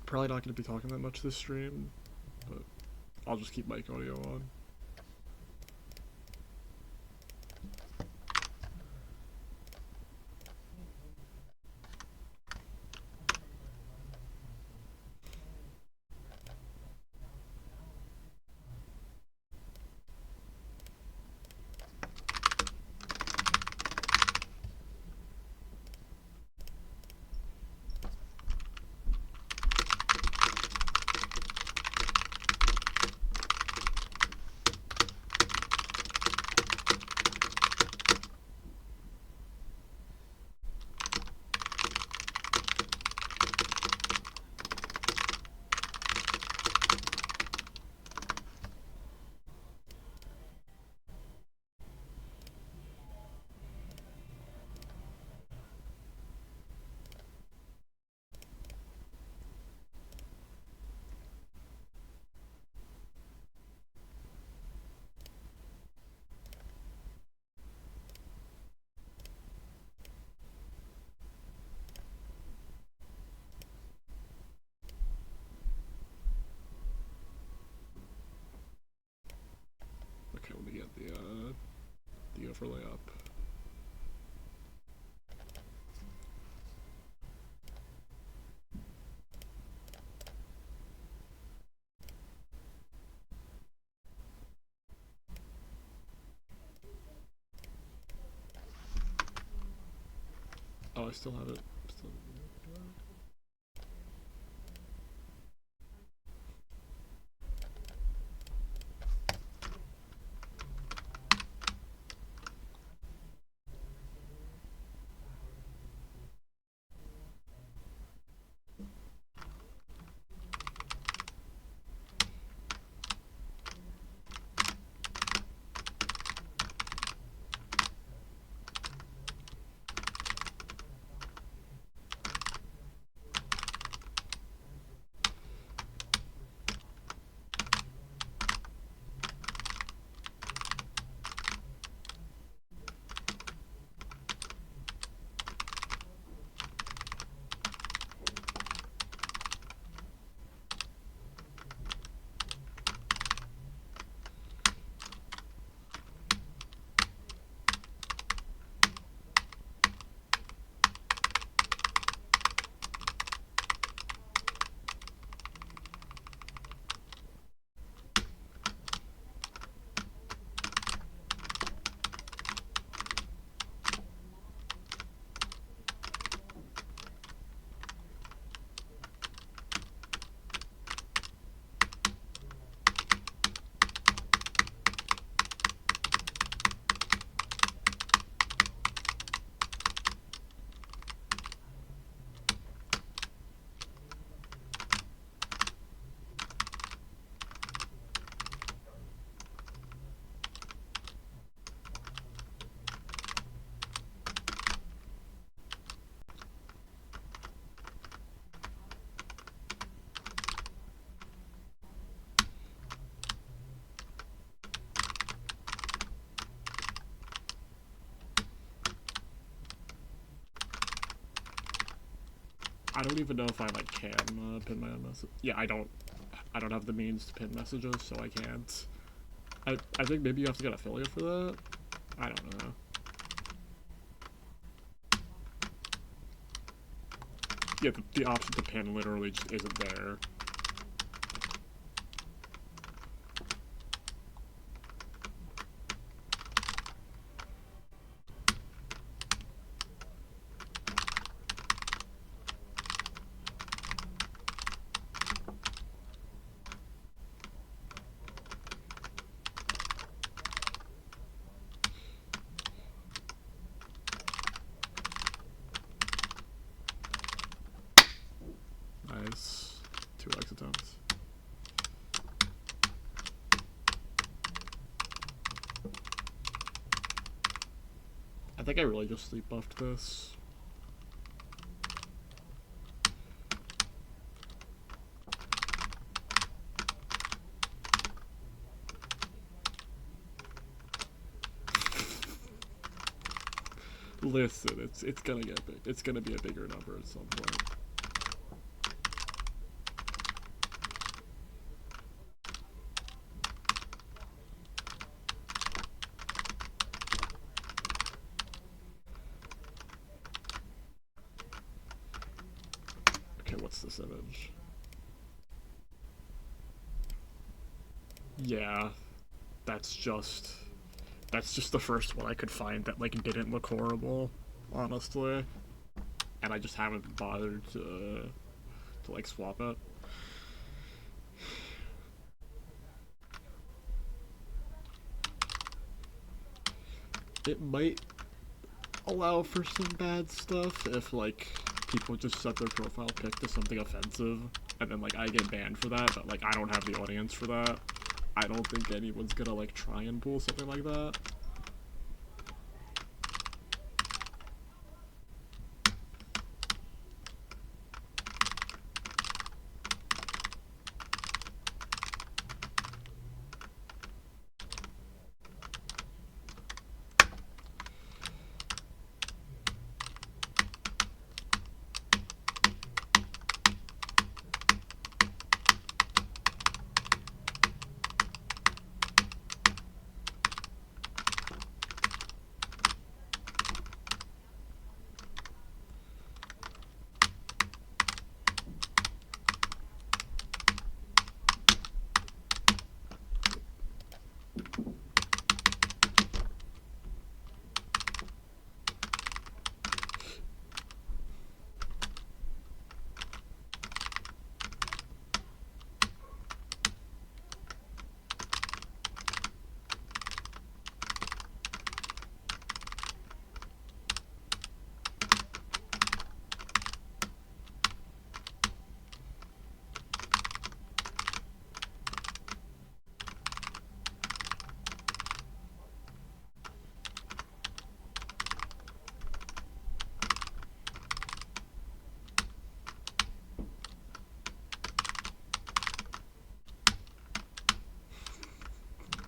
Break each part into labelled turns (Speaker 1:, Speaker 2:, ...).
Speaker 1: Probably not going to be talking that much this stream, but I'll just keep mic audio on. Okay, let me get the overlay up. Oh, I still have it. Still... I don't even know if I like can pin my own message. Yeah, I don't have the means to pin messages, so I can't. I think maybe you have to get affiliate for that. I don't know. Yeah, the option to pin literally just isn't there. Nice. 2 X attempts. I think I really just sleep buffed this. Listen, it's gonna get big. It's gonna be a bigger number at some point. Yeah, that's just that's just the first one I could find that like didn't look horrible, honestly, and I just haven't bothered to like swap it. It might allow for some bad stuff if like people just set their profile pic to something offensive and then like I get banned for that, but like I don't have the audience for that. I don't think anyone's gonna like try and pull something like that.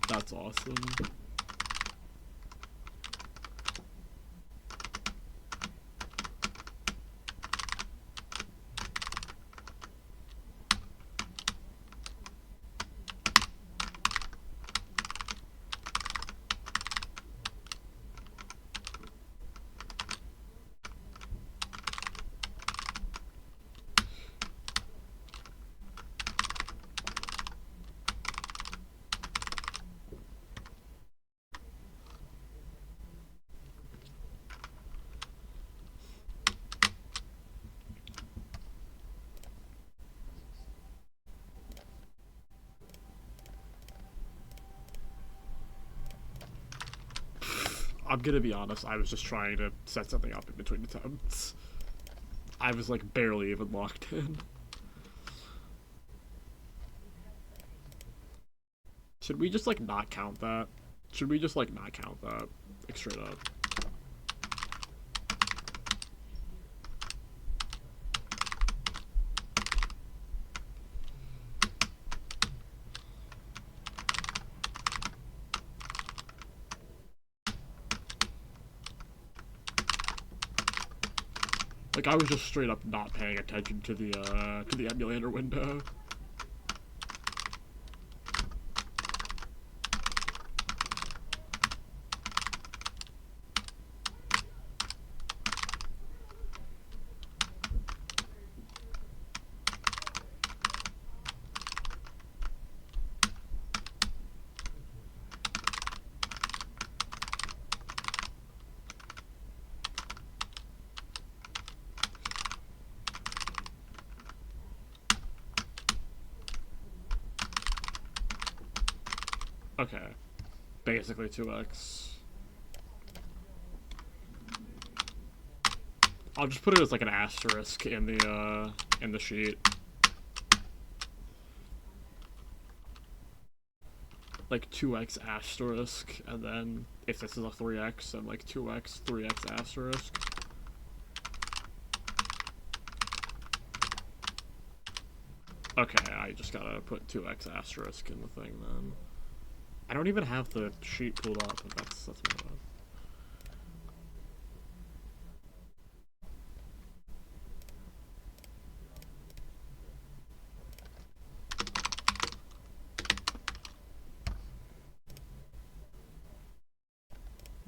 Speaker 1: That's awesome. I'm gonna be honest, I was just trying to set something up in between attempts. I was like barely even locked in. Should we just like not count that? Should we just like not count that? Like straight up. Like I was just straight up not paying attention to the emulator window. Okay, basically 2x. I'll just put it as like an asterisk in the sheet. Like 2x asterisk, and then if this is a 3x, then like 2x, 3x asterisk. Okay, I just gotta put 2x asterisk in the thing then. I don't even have the sheet pulled up, but that's my bad.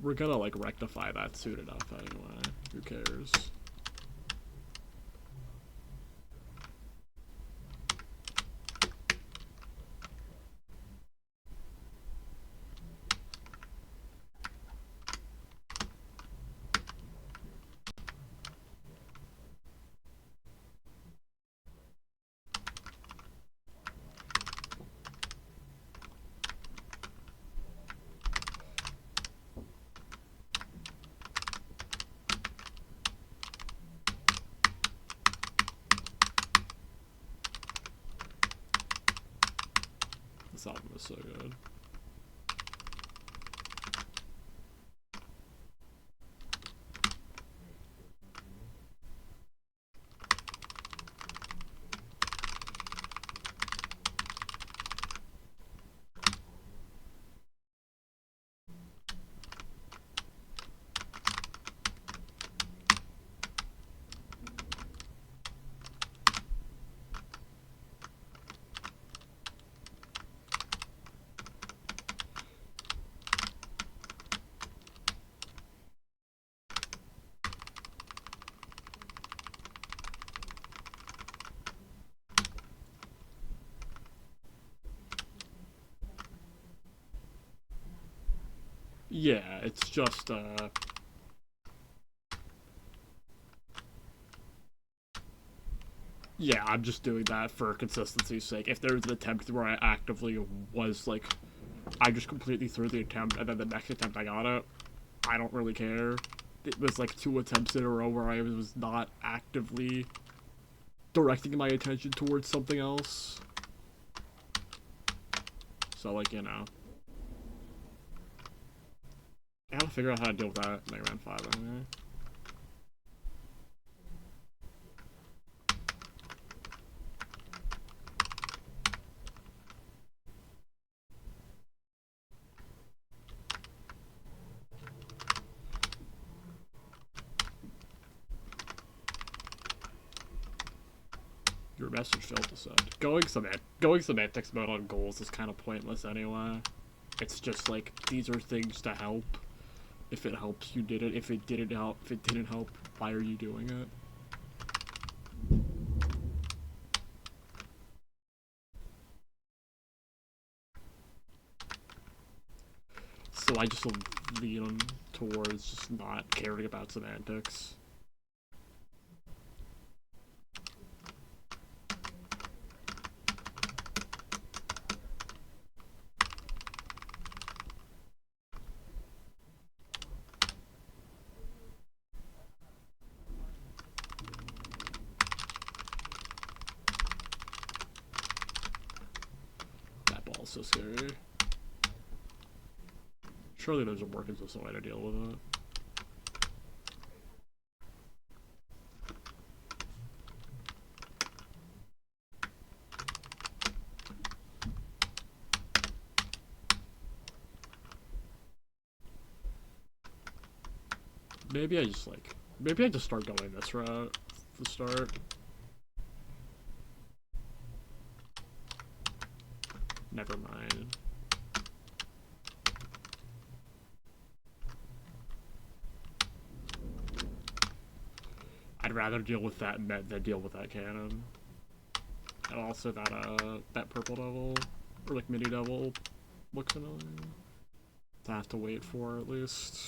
Speaker 1: We're gonna like rectify that soon enough anyway. Who cares? This album is so good. Yeah, it's just yeah, I'm just doing that for consistency's sake. If there's an attempt where I actively was like, I just completely threw the attempt and then the next attempt I got it, I don't really care. It was like 2 attempts in a row where I was not actively directing my attention towards something else. So, like, you know. I gotta figure out how to deal with that in Mega Man 5 anyway. Your message failed to send. Going semantics mode on goals is kind of pointless anyway. It's just like, these are things to help. If it helps, you did it. If it didn't help, why are you doing it? So I just lean towards just not caring about semantics. That ball's so scary. Surely there's a more consistent way to deal with it. Maybe I just start going this route to start. Never mind. I'd rather deal with that than deal with that cannon. And also that purple devil, or like mini devil, looks annoying. To have to wait for at least.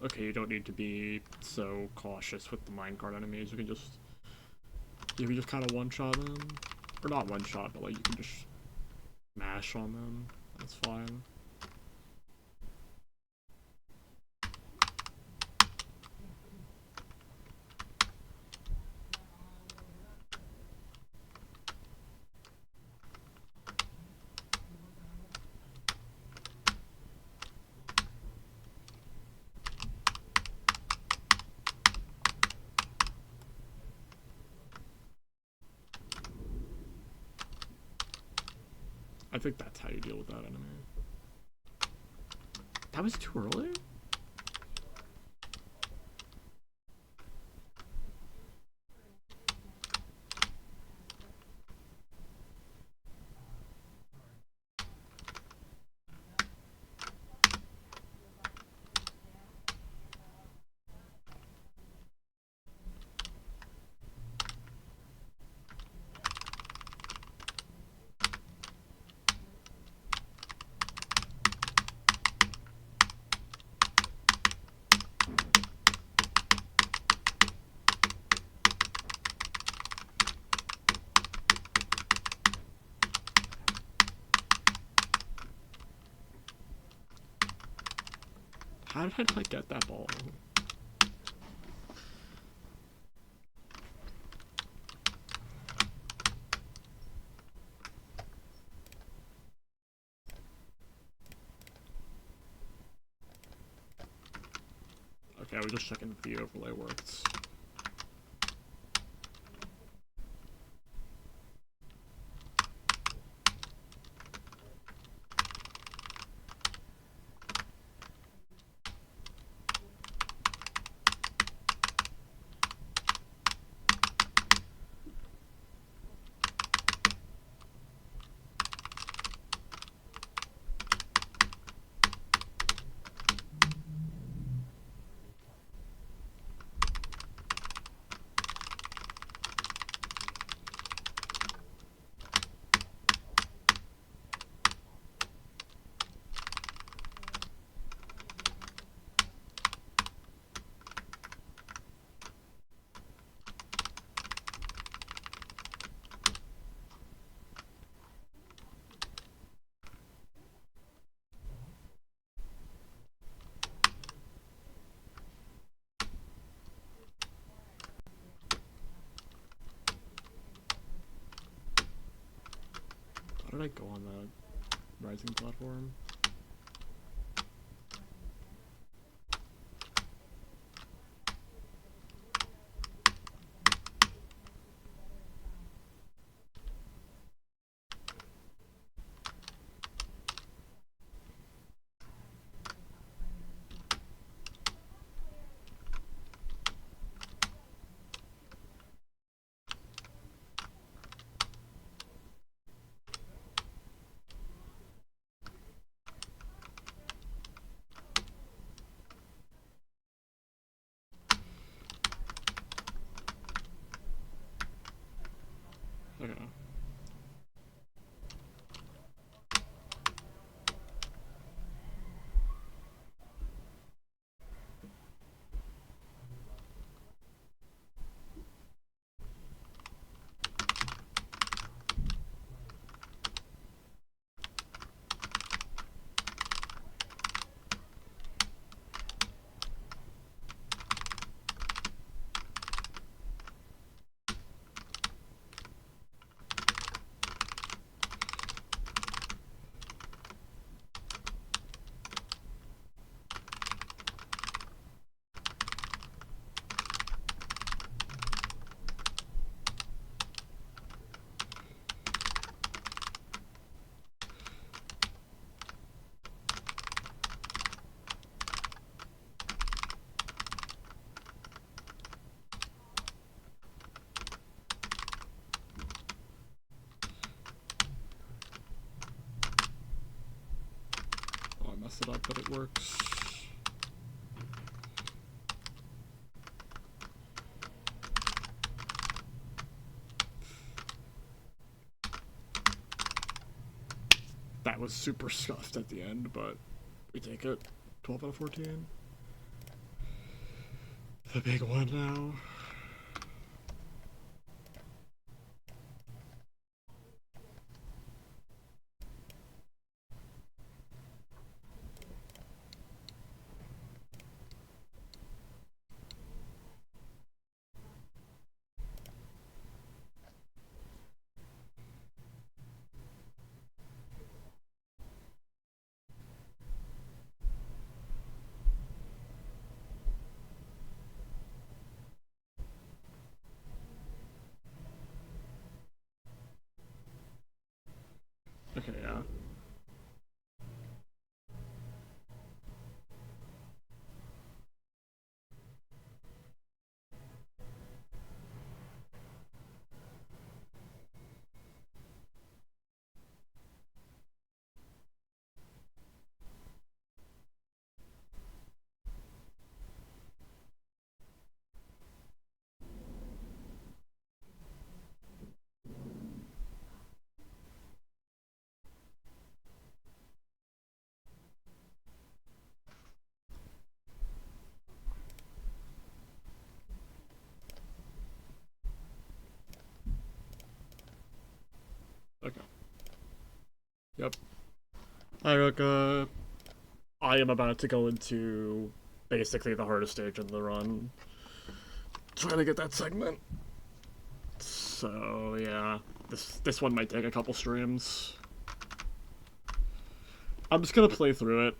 Speaker 1: Okay, you don't need to be so cautious with the minecart enemies. You can just kind of one-shot them. Or not one-shot, but like you can just mash on them. That's fine. I think that's how you deal with that enemy. That was too early? How did I get that ball? Okay, we're just checking if the overlay works. How did I go on the rising platform? Okay. Oh, I messed it up, but it works. That was super scuffed at the end, but we take it. 12 out of 14. The big one now. Okay, yeah. Okay. Yep. Hi, Roka. I am about to go into basically the hardest stage in the run. Trying to get that segment. So yeah, this one might take a couple streams. I'm just gonna play through it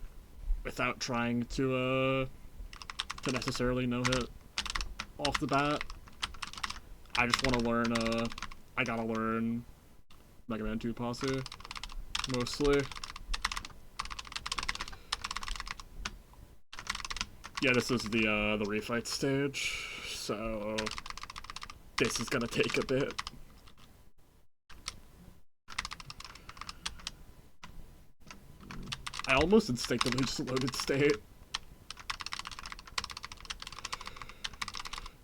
Speaker 1: without trying to necessarily no hit off the bat. I just want to learn. I gotta learn Mega Man 2 Posse mostly. Yeah, this is the refight stage, so this is gonna take a bit. I almost instinctively just loaded state.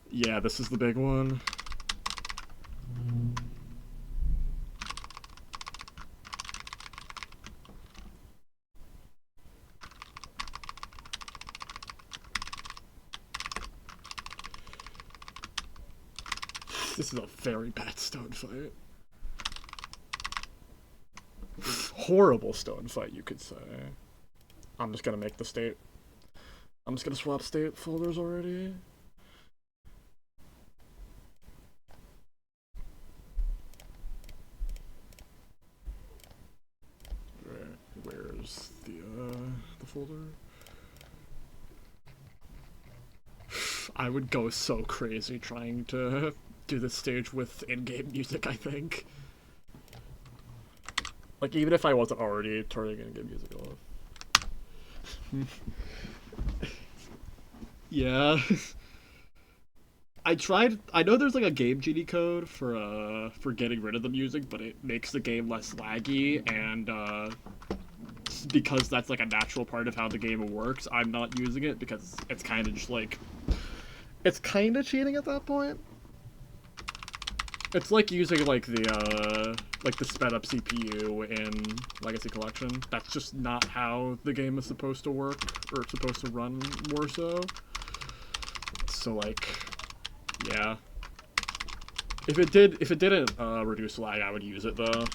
Speaker 1: Yeah, this is the big one. This is a very bad stone fight. Horrible stone fight, you could say. I'm just gonna make the state. I'm just gonna swap state folders already. Where's the folder? I would go so crazy trying to do this stage with in-game music, I think. Like, even if I wasn't already turning in-game music off. Yeah. I tried. I know there's like a game genie code for getting rid of the music, but it makes the game less laggy, and because that's like a natural part of how the game works, I'm not using it because it's kind of just like it's kind of cheating at that point. It's like using like the sped up CPU in Legacy Collection. That's just not how the game is supposed to work or supposed to run more so. So like, yeah. If it didn't reduce lag, I would use it though.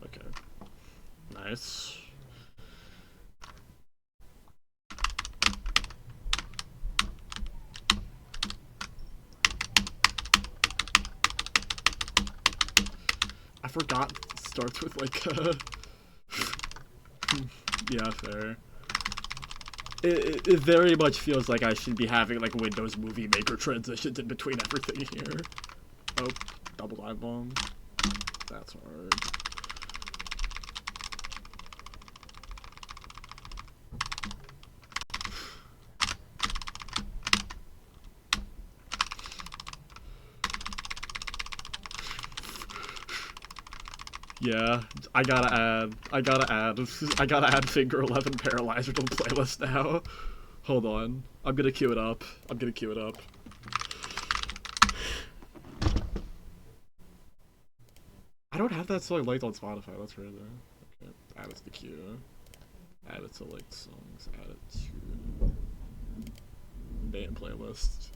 Speaker 1: Okay. Nice. I forgot it starts with like yeah, fair. It very much feels like I should be having like Windows Movie Maker transitions in between everything here. Oh, double dive bomb. That's hard. Yeah, I gotta add Finger 11 Paralyzer to the playlist now. Hold on. I'm gonna queue it up. I don't have that song liked on Spotify, that's weird though. Okay, add it to the queue. Add it to liked songs, add it to band playlist.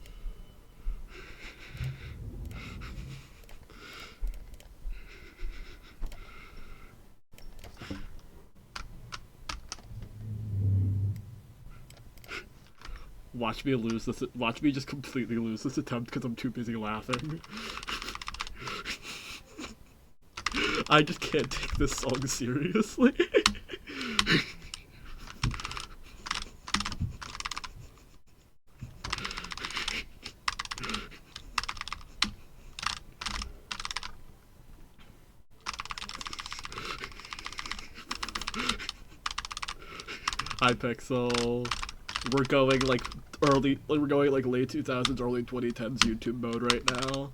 Speaker 1: Watch me lose this. Watch me just completely lose this attempt because I'm too busy laughing. I just can't take this song seriously. Hypixel. We're going like late 2000s, early 2010s YouTube mode right now.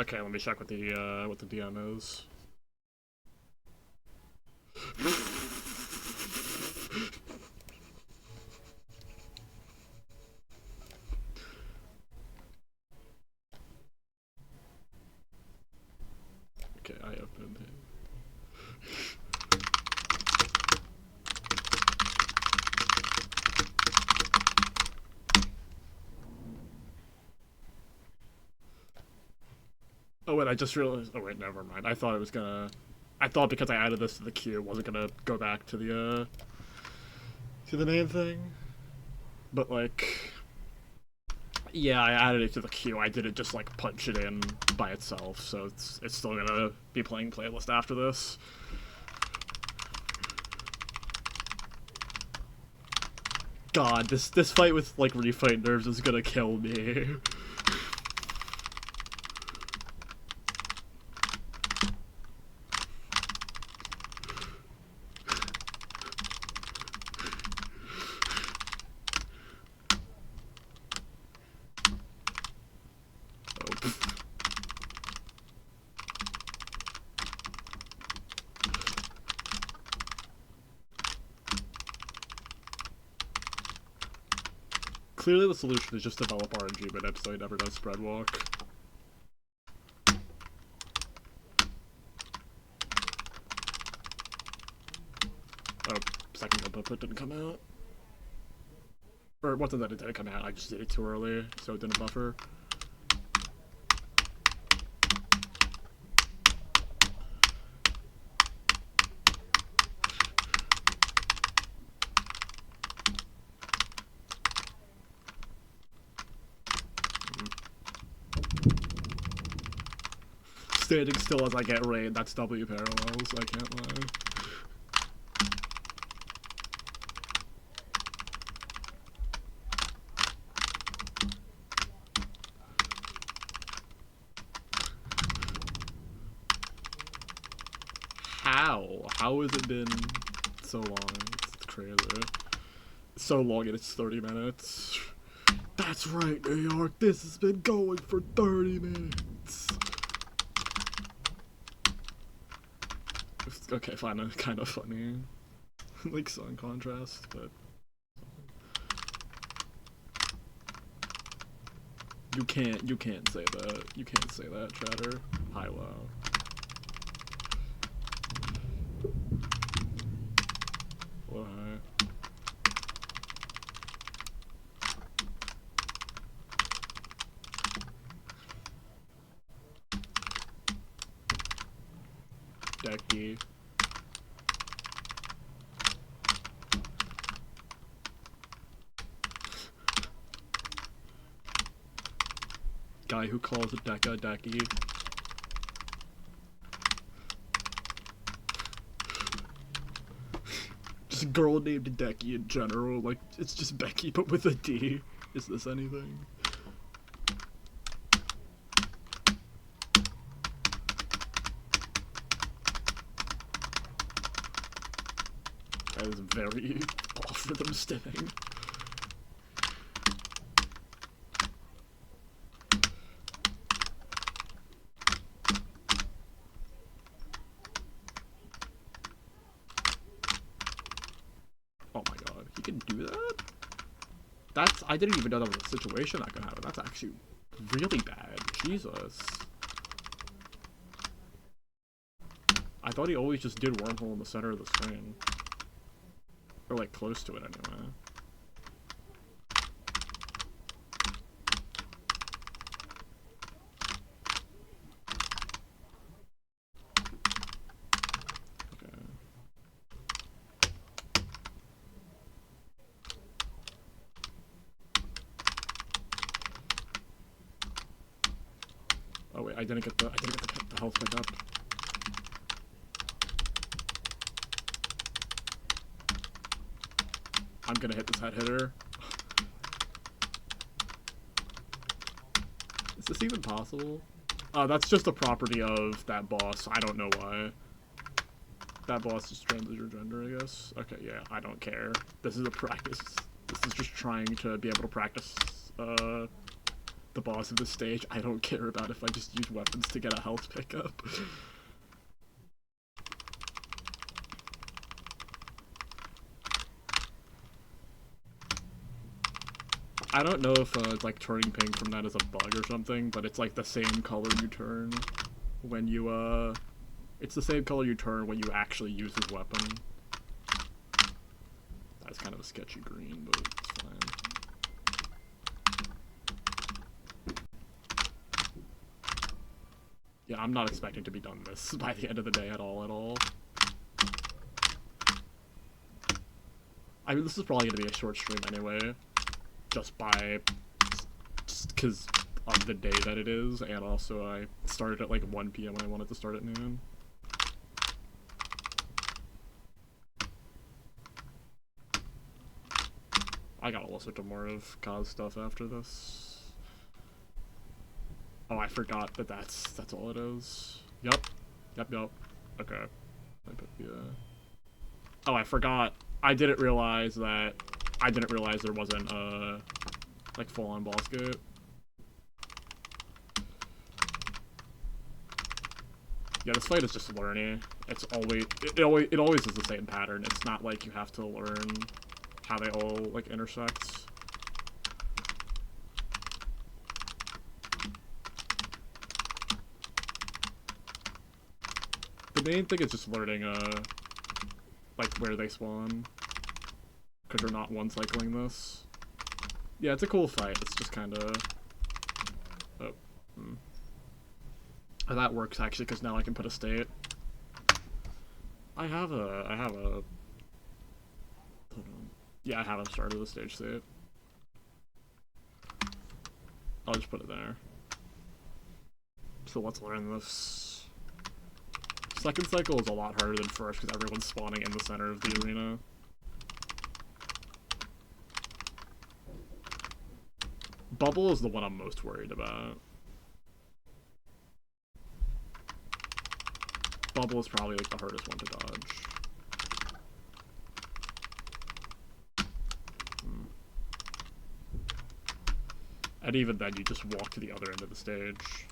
Speaker 1: Okay, let me check what the DM is. Okay, I opened it. Oh wait, I just realized. Oh wait, never mind. I thought it was gonna. I thought because I added this to the queue, it wasn't gonna go back to the main thing. But like, yeah, I added it to the queue. I didn't just like punch it in by itself, so it's still gonna be playing playlist after this. God, this fight with like refight nerves is gonna kill me. Oh. Clearly the solution is just develop RNG minutes so he never does spread walk. Oh, second jump output didn't come out. Or it wasn't that it didn't come out, I just did it too early, so it didn't buffer. Standing still as I get raid, that's W parallels, I can't lie. How? How has it been so long? It's crazy. So long and it's 30 minutes. That's right, New York, this has been going for 30 minutes. Okay, fine, kind of funny. Like, so in contrast, but... You can't say that. You can't say that, chatter. High-low. Why? Decky. Guy who calls a Deca Decky. Just a girl named Decky in general, like, it's just Becky but with a D. Is this anything? That is very off rhythm stimming. Oh my god, he can do that? I didn't even know that was a situation that could happen. That's actually really bad. Jesus. I thought he always just did wormhole in the center of the screen. Or like close to it anyway. Oh wait, I didn't get the health pick up. I'm gonna hit this head hitter. Is this even possible? That's just a property of that boss. I don't know why. That boss is trans as your gender, I guess. Okay, yeah, I don't care. This is a practice. This is just trying to be able to practice, the boss of the stage, I don't care about if I just use weapons to get a health pickup. I don't know if it's like turning pink from that is a bug or something, but it's like the same color you turn when you it's the same color you turn when you actually use his weapon. That's kind of a sketchy green, but it's fine. Yeah, I'm not expecting to be done this by the end of the day at all. I mean, this is probably gonna be a short stream anyway, just because of the day that it is, and also I started at like 1 p.m. when I wanted to start at noon. I gotta listen to more of Kaz stuff after this. Oh, I forgot that that's all it is. Yep. Okay. Yeah. Oh, I forgot. I didn't realize there wasn't like full-on boss gate. Yeah, this fight is just learning. It's always it always is the same pattern. It's not like you have to learn how they all like intersect. The main thing is just learning like where they spawn, because you're not one cycling this. Yeah, it's a cool fight. It's just kind of that works actually, because now I can put a state. I have a hold on. Yeah, I haven't started the stage state. I'll just put it there. So let's learn this. Second cycle is a lot harder than first because everyone's spawning in the center of the arena. Bubble is the one I'm most worried about. Bubble is probably like the hardest one to dodge. And even then, you just walk to the other end of the stage.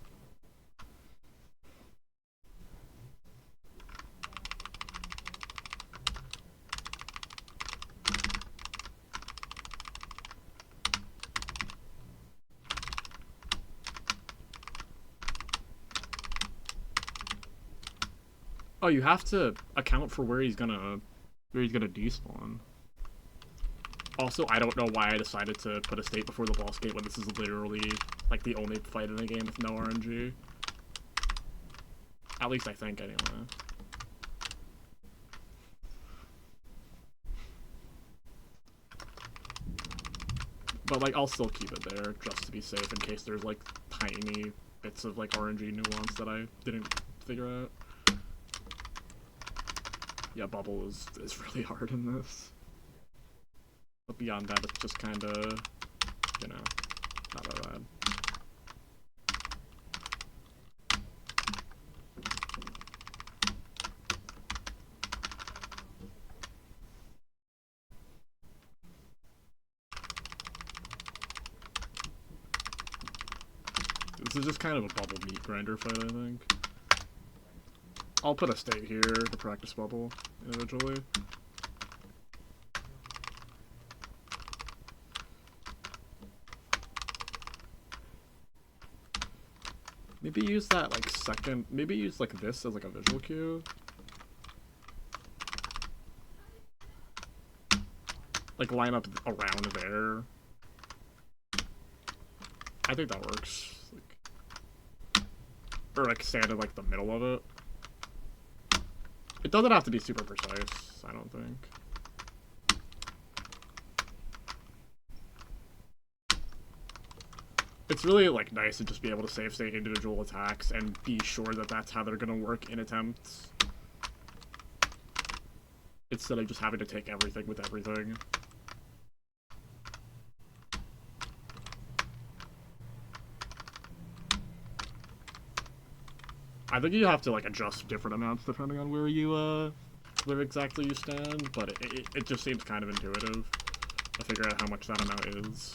Speaker 1: Oh, you have to account for where he's gonna despawn. Also, I don't know why I decided to put a state before the boss gate when this is literally like the only fight in the game with no RNG. At least I think, anyway. But like, I'll still keep it there just to be safe in case there's like tiny bits of like RNG nuance that I didn't figure out. Yeah, Bubble is really hard in this. But beyond that, it's just kind of, you know, not that bad. This is just kind of a Bubble meat grinder fight, I think. I'll put a state here to practice Bubble individually. Maybe use that like second, maybe use like this as like a visual cue. Like line up around there. I think that works. Like, or like stand in like the middle of it. It doesn't have to be super precise, I don't think. It's really like nice to just be able to save state individual attacks and be sure that that's how they're gonna work in attempts, instead of just having to take everything with everything. I think you have to like adjust different amounts depending on where exactly you stand, but it just seems kind of intuitive to figure out how much that amount is.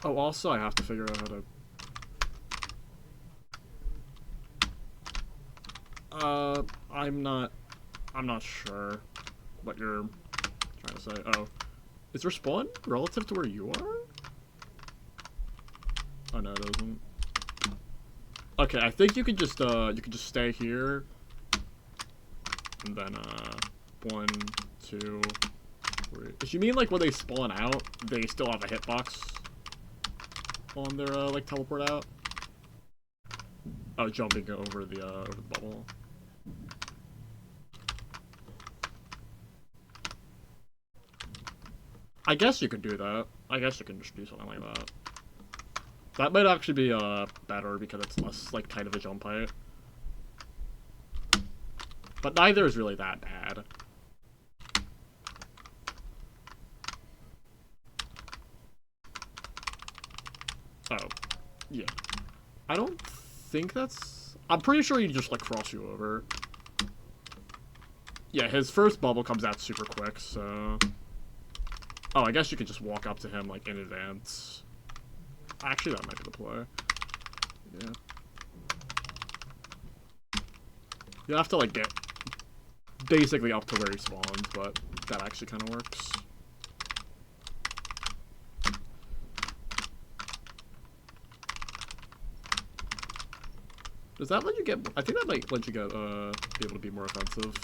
Speaker 1: Oh, also I have to figure out how to... I'm not sure what you're trying to say. Oh. Is there spawn relative to where you are? Oh no, it isn't. Okay, I think you can just stay here. And then, 1, 2, 3. If you mean, like, when they spawn out, they still have a hitbox on their, like, teleport out? Oh, jumping over the bubble. I guess you could do that. I guess you can just do something like that. That might actually be, better because it's less, like, tight of a jump height. But neither is really that bad. Oh. Yeah. I don't think that's... I'm pretty sure you just, like, cross you over. Yeah, his first bubble comes out super quick, so... Oh, I guess you could just walk up to him, like, in advance. Actually, that might be the play. Yeah. You have to, like, get basically up to where he spawns, but that actually kind of works. Does that let you get... I think that might let you get, be able to be more offensive.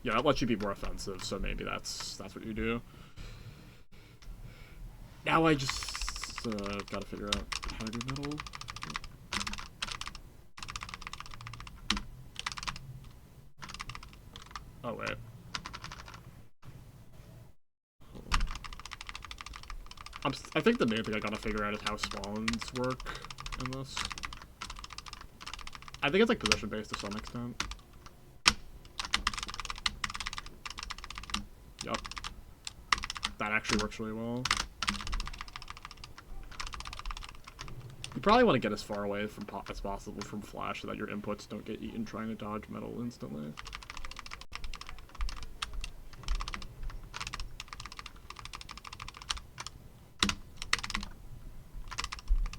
Speaker 1: Yeah, that lets you be more offensive, so maybe that's what you do. Now I just, gotta figure out how to do metal. Oh, wait. I think the main thing I gotta figure out is how spawns work in this. I think it's, like, position-based to some extent. Yup. That actually works really well. You probably want to get as far away from as possible from flash so that your inputs don't get eaten trying to dodge metal instantly.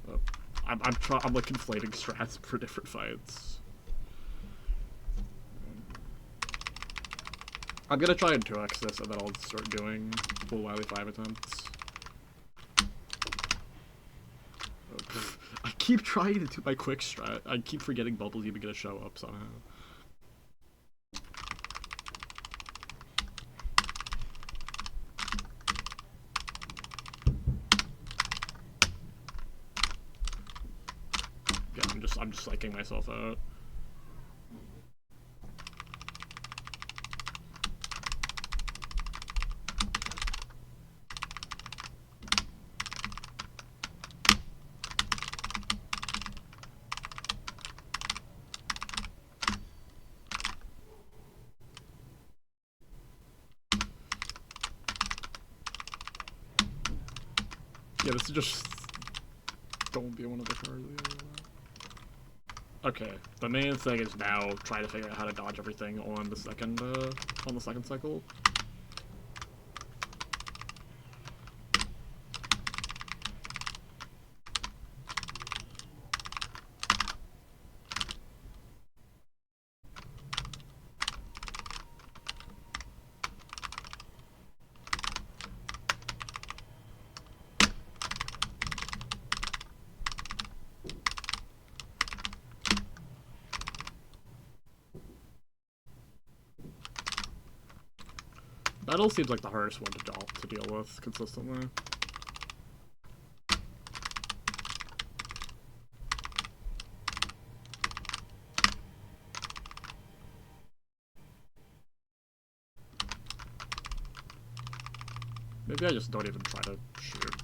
Speaker 1: Oh. I'm like conflating strats for different fights. I'm gonna try and 2x this, and then I'll start doing full Wily 5 attempts. Oh, I keep trying to do my quick strat. I keep forgetting Bubble's even gonna show up somehow. Yeah, I'm just psyching myself out. Yeah, this is just... Don't be one of the cars. Okay, the main thing is now try to figure out how to dodge everything on the second cycle. Metal seems like the hardest one to deal with consistently. Maybe I just don't even try to shoot.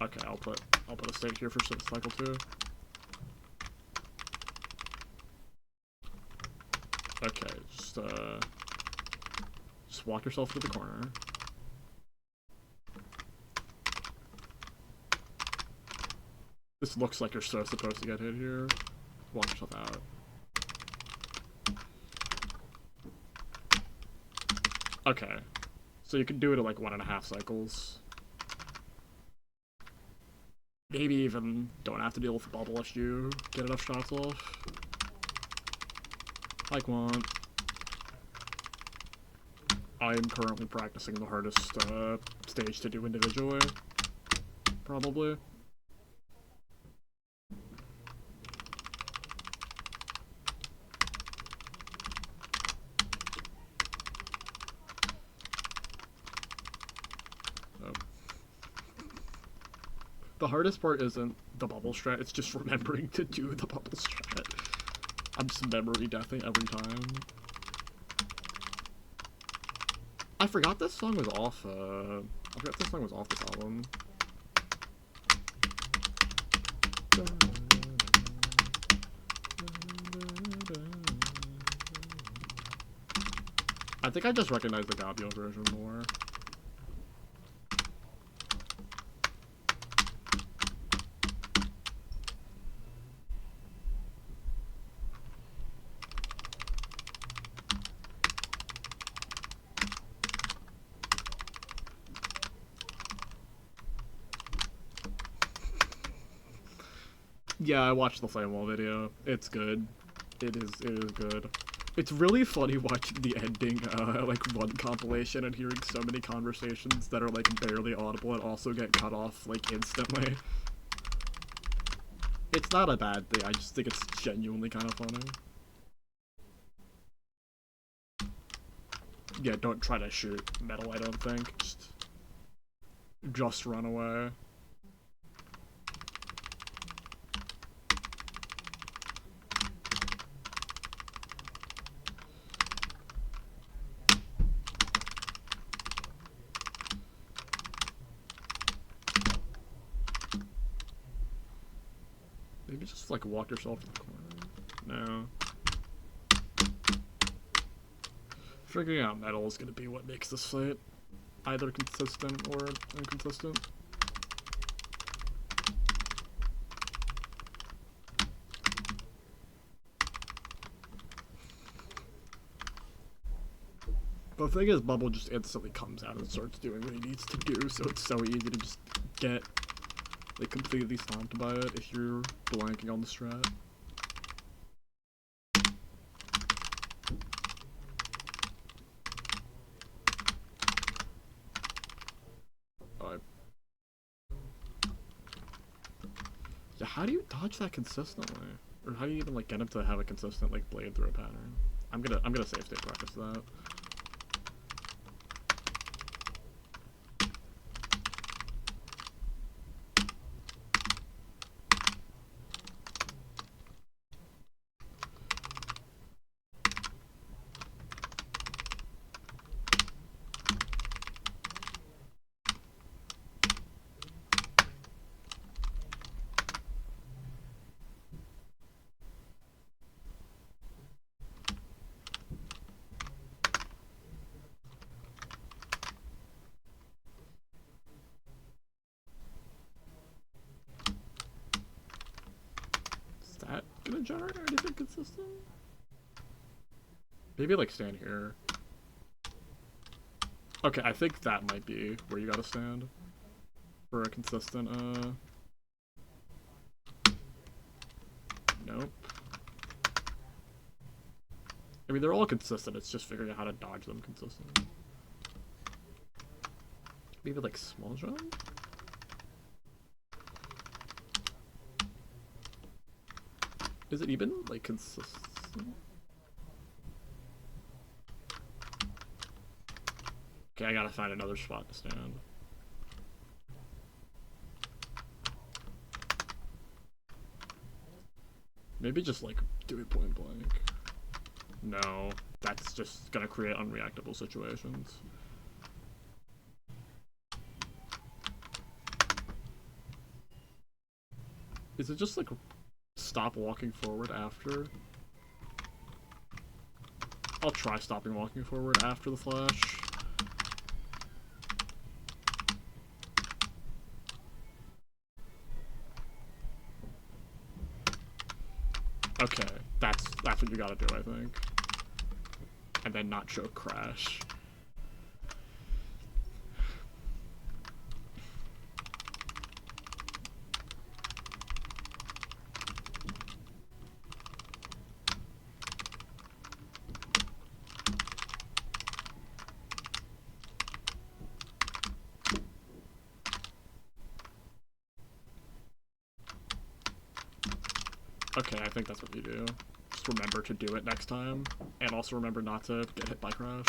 Speaker 1: Okay, I'll put a stake here for cycle 2. Okay, just walk yourself to the corner. This looks like you're so supposed to get hit here. Walk yourself out. Okay. So you can do it at like 1.5 cycles. Maybe even don't have to deal with the bubble if you get enough shots off. Like one. I am currently practicing the hardest stage to do individually. Probably. Oh. The hardest part isn't the bubble strat, it's just remembering to do the bubble strat. I'm just memory deathing every time. I forgot this song was off, I forgot this song was off this album. I think I just recognize the Gabio version more. Yeah, I watched the Flame Wall video. It's good. It is good. It's really funny watching the ending, like, run compilation and hearing so many conversations that are, like, barely audible and also get cut off, like, instantly. It's not a bad thing, I just think it's genuinely kind of funny. Yeah, don't try to shoot metal, I don't think. Just run away. Maybe just, like, walk yourself to the corner. No. Figuring out metal is gonna be what makes this fight either consistent or inconsistent. The thing is, Bubble just instantly comes out and starts doing what he needs to do, so it's so easy to just get, like, completely stomped by it if you're blanking on the strat. Yeah, how do you dodge that consistently? Or how do you even, like, get him to have a consistent, like, blade throw pattern? I'm gonna save state practice that. Is that gonna generate anything consistent? Maybe, like, stand here. Okay, I think that might be where you gotta stand for a consistent, Nope. I mean, they're all consistent, it's just figuring out how to dodge them consistently. Maybe, like, small jump? Is it even, like, consistent? Okay, I gotta find another spot to stand. Maybe just, like, do it point blank. No, that's just gonna create unreactable situations. Is it just, like, stop walking forward after? I'll try stopping walking forward after the flash. Okay, that's what you gotta do, I think. And then not choke crash. Okay, I think that's what you do. Just remember to do it next time, and also remember not to get hit by Crash.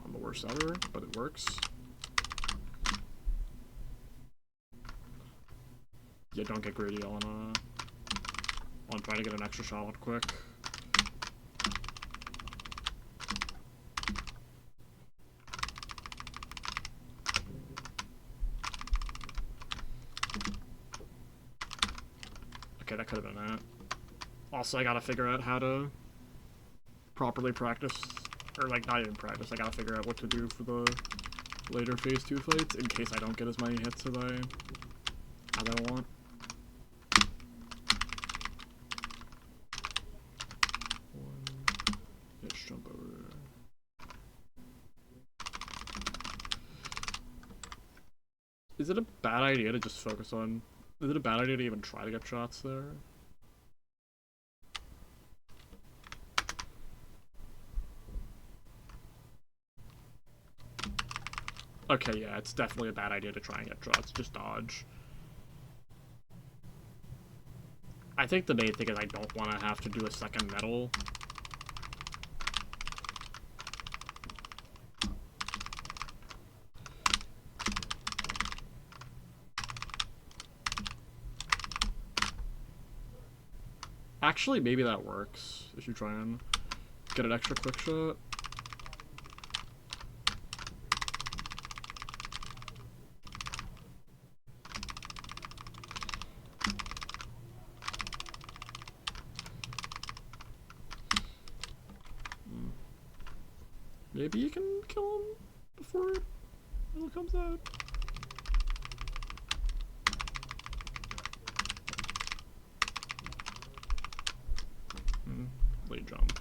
Speaker 1: I'm the worst ever, but it works. Yeah, don't get greedy on trying to get an extra shot on quick. Okay, that could have been it. Also, I gotta figure out how to properly practice, or like not even practice, I gotta figure out what to do for the later phase 2 fights in case I don't get as many hits as I want. Let's jump over. Is it a bad idea to just focus on... Is it a bad idea to even try to get shots there? Okay, yeah, it's definitely a bad idea to try and get shots. Just dodge. I think the main thing is I don't want to have to do a second medal. Actually, maybe that works if you try and get an extra quick shot. Maybe you can kill him before it comes out. Late jump.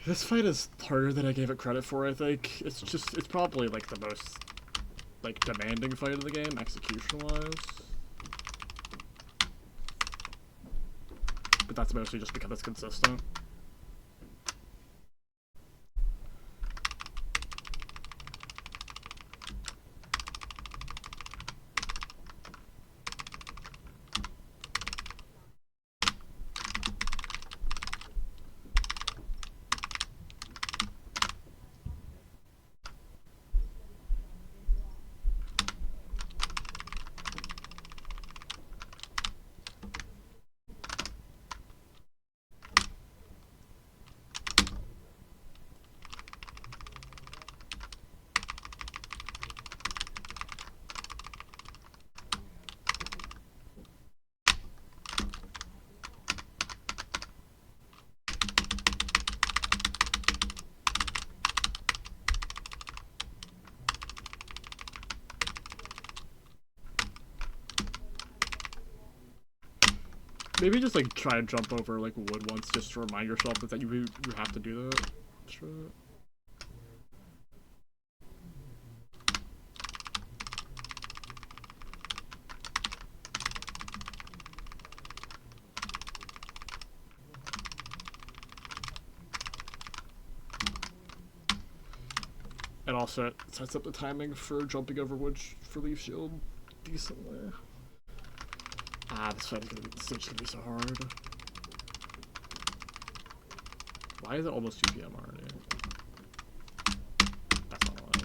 Speaker 1: This fight is harder than I gave it credit for, I think. It's probably like the most like demanding fight of the game, execution-wise. But that's mostly just because it's consistent. Maybe just like try and jump over like wood once just to remind yourself that you have to do that. Sure. And also it sets up the timing for jumping over wood for leaf shield decently. This fight is gonna be so hard. Why is it almost 2 PM already? That's not right.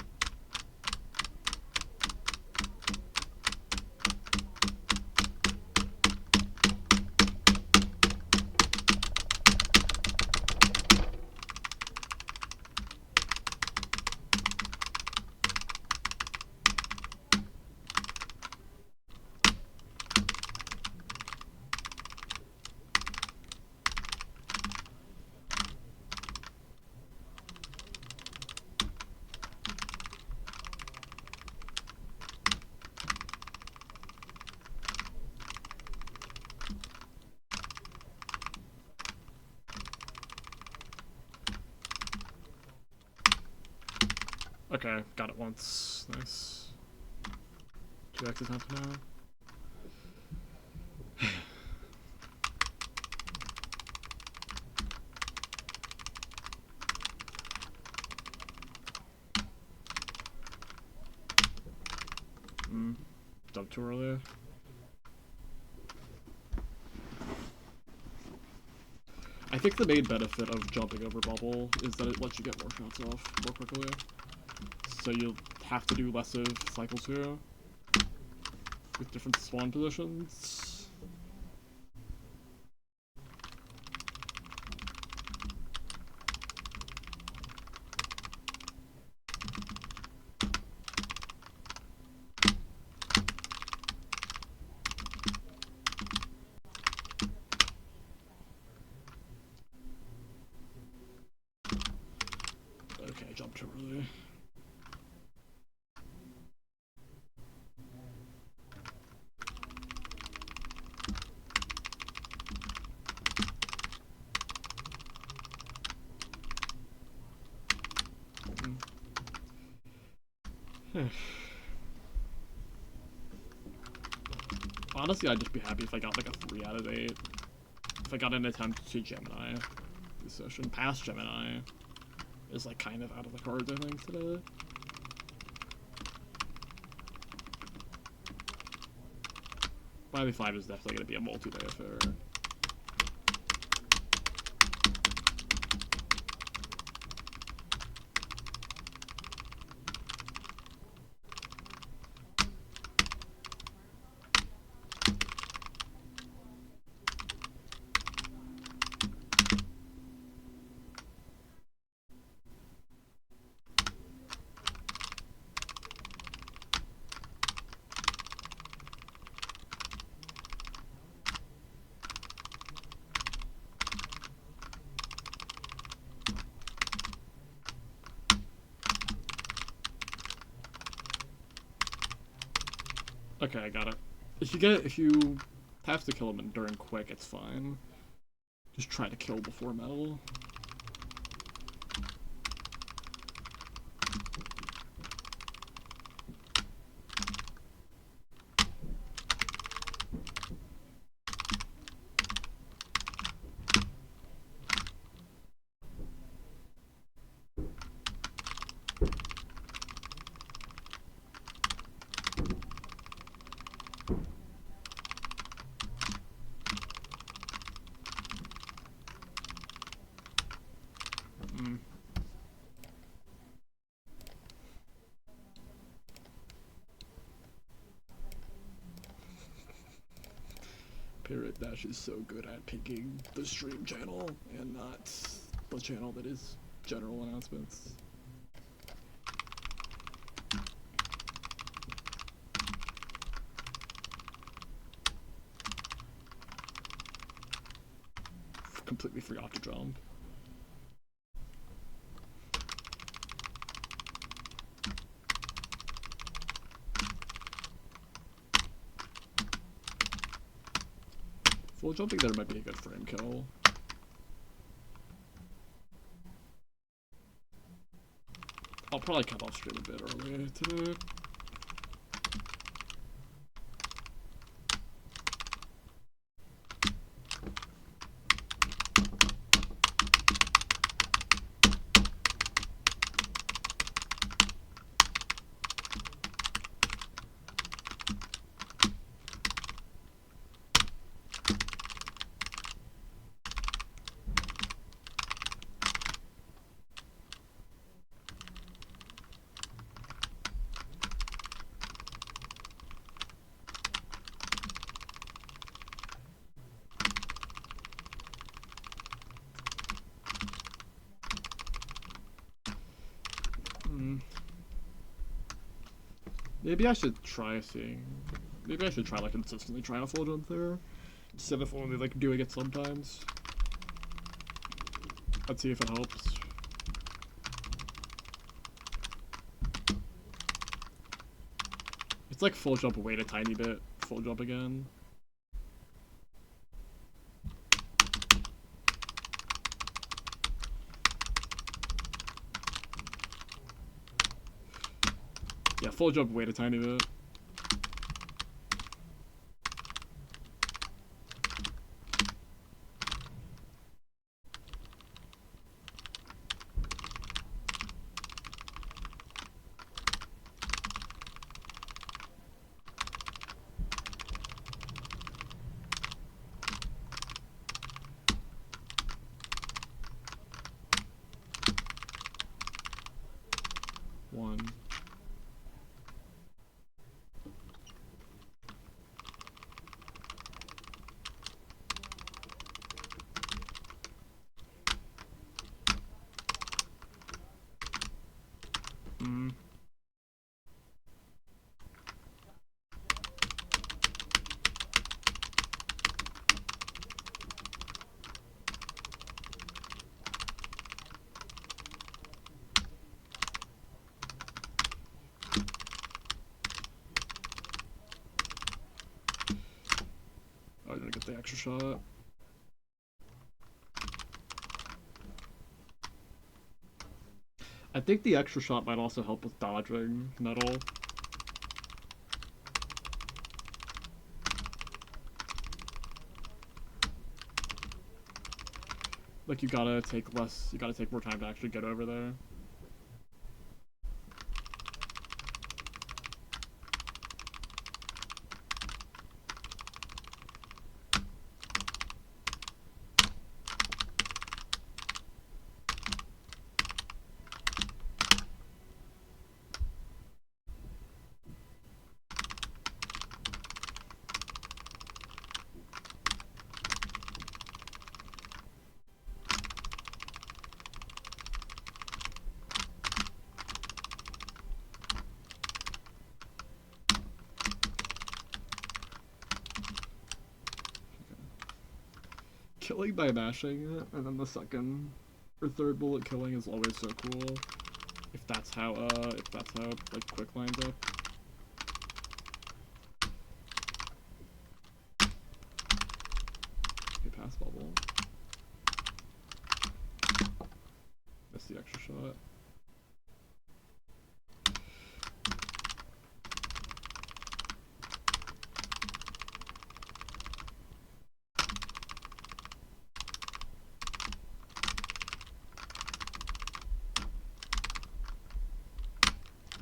Speaker 1: Okay, got it once. Nice. 2x is half now. Jumped too early. I think the main benefit of jumping over bubble is that it lets you get more shots off more quickly. So you'll have to do less of cycles here with different spawn positions. Okay, I jumped too early. Honestly, I'd just be happy if I got like a 3 out of 8. If I got an attempt to Gemini this session. Past Gemini is like kind of out of the cards, I think, today. Finally 5 is definitely going to be a multi-day affair. Okay, I got it. If you have to kill him during quick, it's fine. Just try to kill before metal. Parrot Dash is so good at picking the stream channel and not the channel that is general announcements. Completely forgot to jump. Full jumping there might be a good frame kill. I'll probably cut off stream a bit earlier today. Maybe I should try seeing. Maybe I should try like consistently trying a full jump there, instead of only like doing it sometimes. Let's see if it helps. It's like full jump, wait a tiny bit, full jump again. Yeah, full jump, wait a tiny bit. One. Mm. Oh, I didn't get the extra shot. I think the extra shot might also help with dodging metal. Like you gotta take more time to actually get over there. Killing by mashing it, and then the second or third bullet killing is always so cool. If that's how like quick lines up. Okay, pass bubble. Miss the extra shot.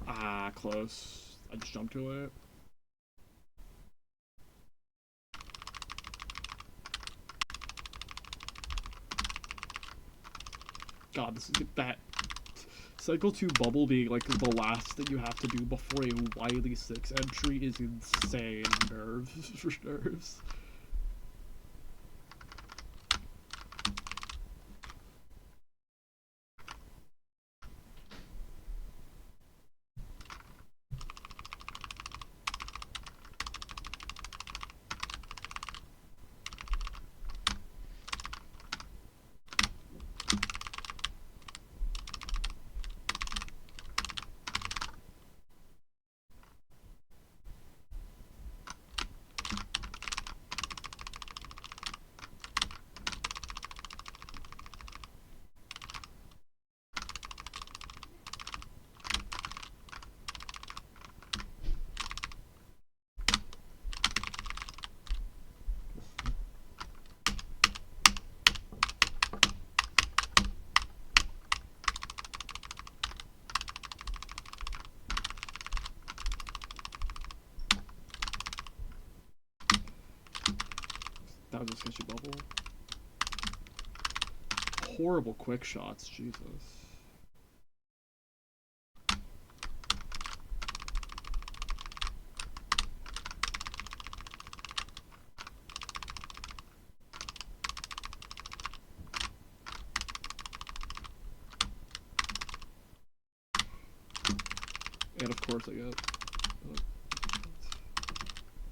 Speaker 1: Ah, close. I just jumped too late. God, this is that cycle 2 bubble being like the last that you have to do before a Wily 6 entry is insane. Nerves for nerves. That was a sketchy bubble. Horrible quick shots, Jesus. And of course I get.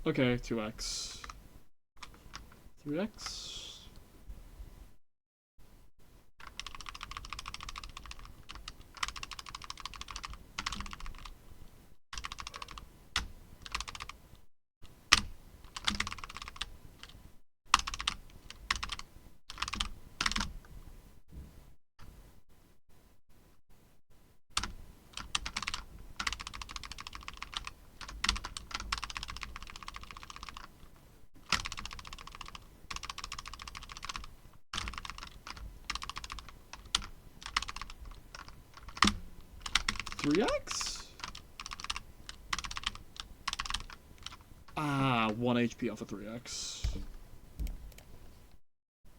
Speaker 1: Okay, 2x. 3x. 3x? Ah, 1 HP off of 3x.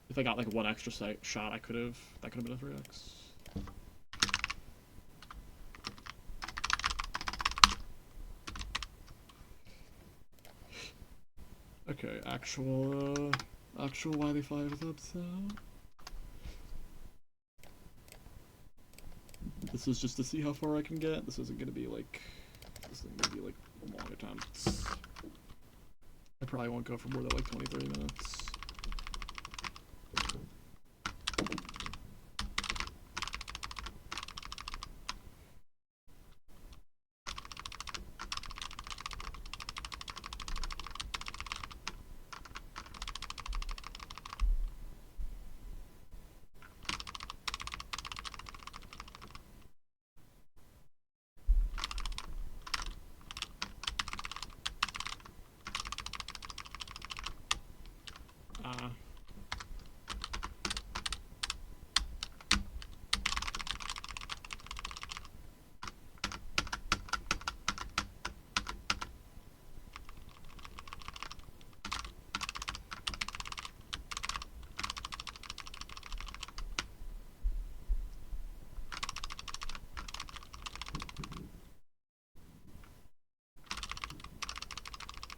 Speaker 1: If I got like one extra shot, that could have been a 3x. Okay, actual Wily 5 is up now. This is just to see how far I can get. This isn't gonna be like, a long attempt. I probably won't go for more than like 20-30 minutes.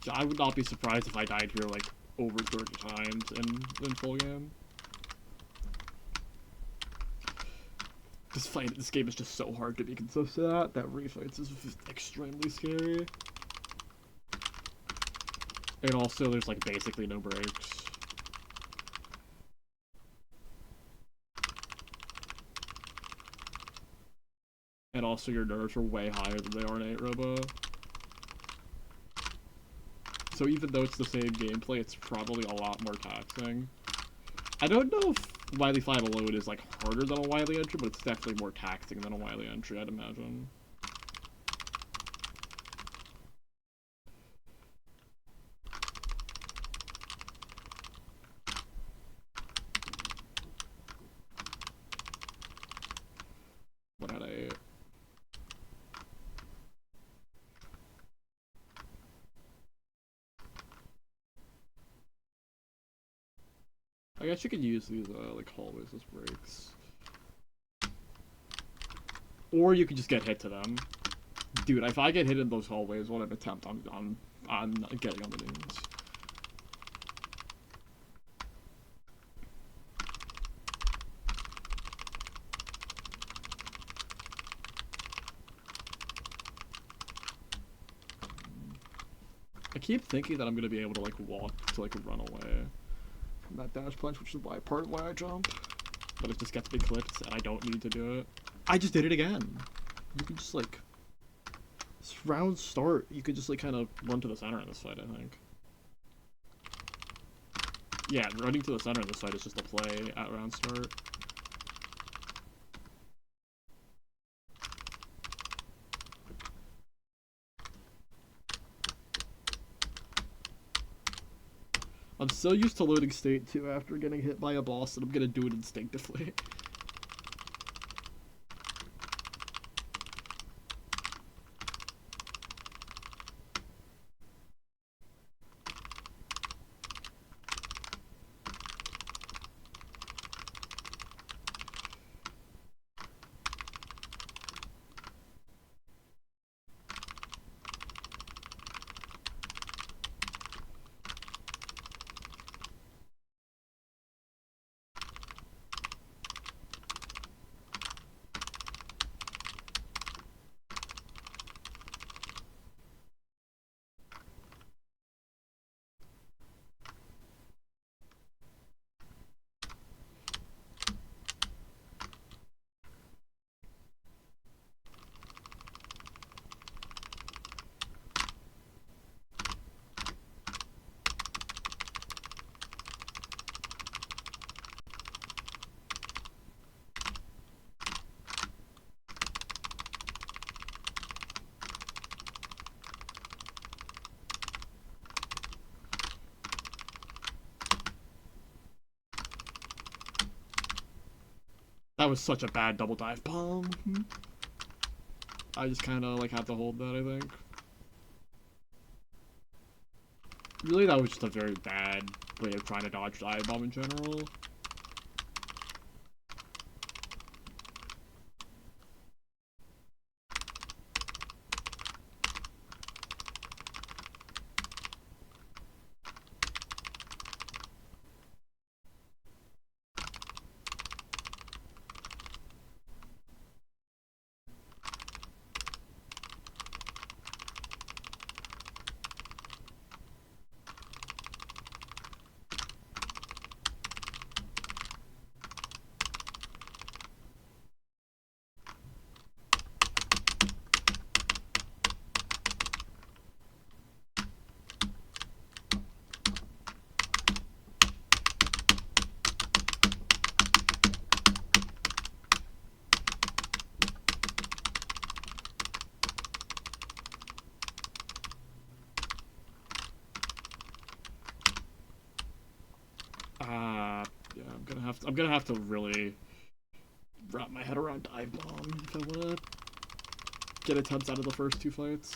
Speaker 1: I would not be surprised if I died here like over 30 times in full game. This game is just so hard to be consistent at that refights is extremely scary. And also there's like basically no breaks. And also your nerves are way higher than they are in 8 Robo. So even though it's the same gameplay, it's probably a lot more taxing. I don't know if Wily 5 alone is like harder than a Wily entry, but it's definitely more taxing than a Wily entry, I'd imagine. What had I... I guess you could use these like hallways as breaks. Or you could just get hit to them. Dude, if I get hit in those hallways, what an attempt on getting on the names. I keep thinking that I'm gonna be able to like walk to like run away from that dash punch, which is part of why I jump. But it just gets me clipped and I don't need to do it. I just did it again. You can just like round start, you could just like kind of run to the center in this fight, I think. Yeah, running to the center in this fight is just a play at round start. I'm so used to loading state 2 after getting hit by a boss that I'm gonna do it instinctively. That was such a bad double dive bomb. I just kind of like had to hold that, I think. Really, that was just a very bad way of trying to dodge dive bomb in general. Yeah, I'm gonna have to really wrap my head around dive bomb if I wanna get attempts out of the first two fights.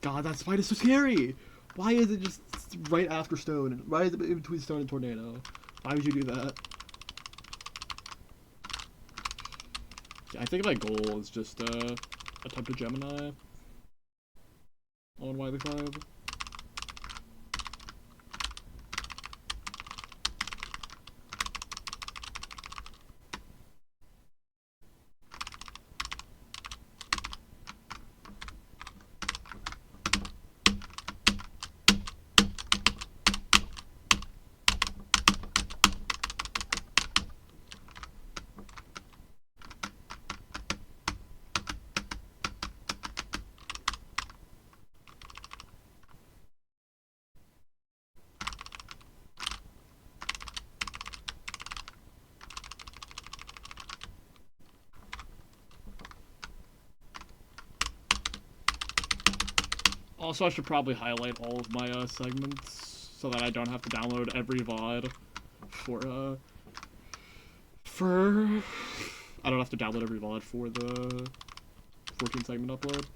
Speaker 1: God, that fight is so scary! Why is it just right after stone? Why is it in between stone and tornado? Why would you do that? I think my goal is just attempt a Gemini on Wily5. Also, I should probably highlight all of my segments so that I don't have to download every VOD for I don't have to download every VOD for the 14 segment upload.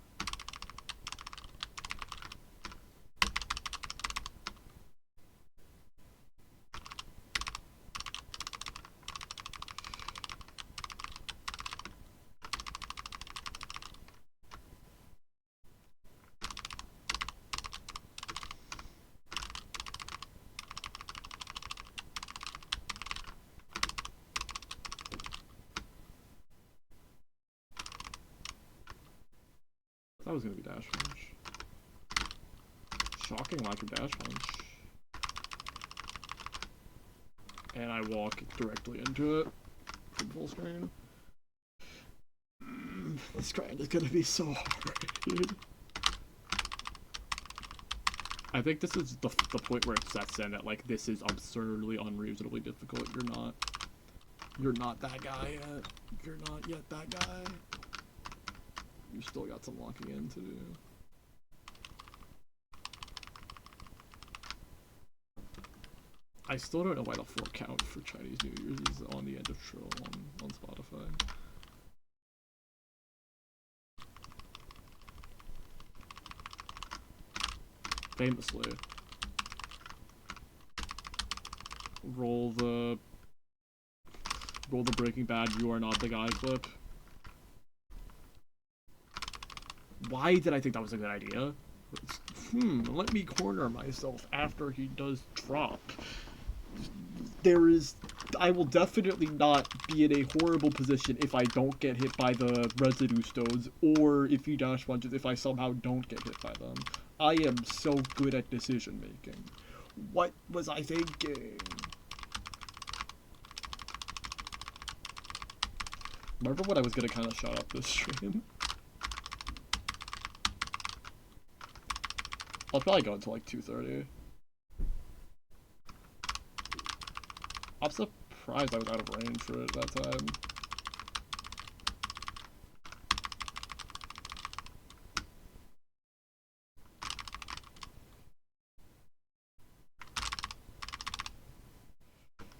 Speaker 1: That was gonna be dash punch. Shocking lack of dash punch. And I walk directly into it from full screen. This grind is gonna be so hard, dude. I think this is the point where it sets in that like this is absurdly unreasonably difficult. You're not that guy yet. You're not yet that guy. You still got some locking in to do. I still don't know why the 4 count for Chinese New Year's is on the end of Trill on Spotify. Famously. Roll the Breaking Bad "You Are Not the Guy" clip. Why did I think that was a good idea? Let me corner myself after he does drop. There is I will definitely not be in a horrible position if I don't get hit by the residue stones, or if you dash sponges, if I somehow don't get hit by them. I am so good at decision making. What was I thinking? Remember when I was gonna kind of shut up this stream? I'll probably go until like 2:30. I'm surprised I was out of range for it that time.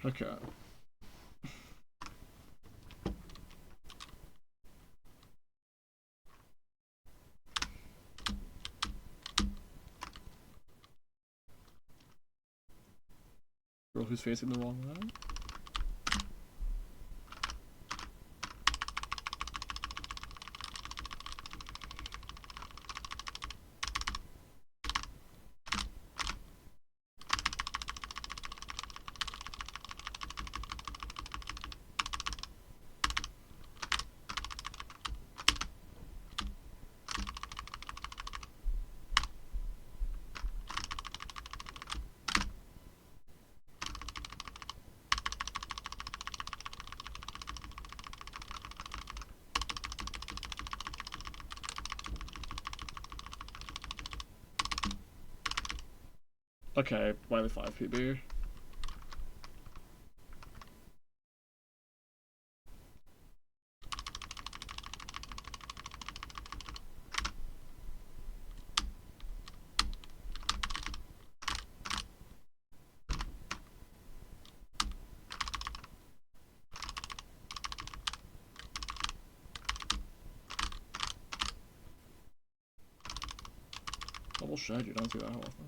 Speaker 1: Okay. Girl who's facing the wrong way? Okay, Wiley 5 PB. Double shed, you don't see that often.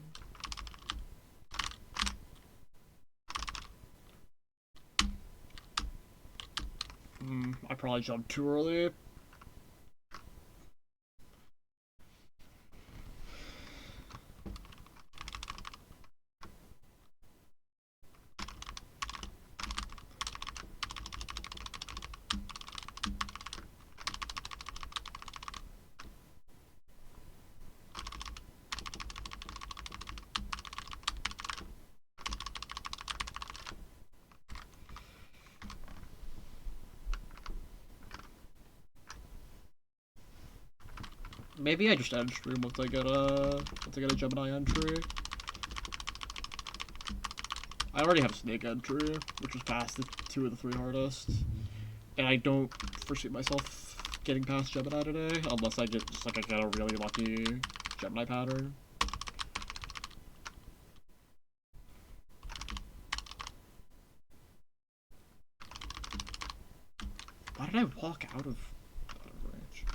Speaker 1: I probably jumped too early. Maybe I just end stream once I get a Gemini entry. I already have snake entry, which was past the 2 of the 3 hardest. And I don't foresee myself getting past Gemini today, unless I get just like I get a really lucky Gemini pattern. Why did I walk out of range?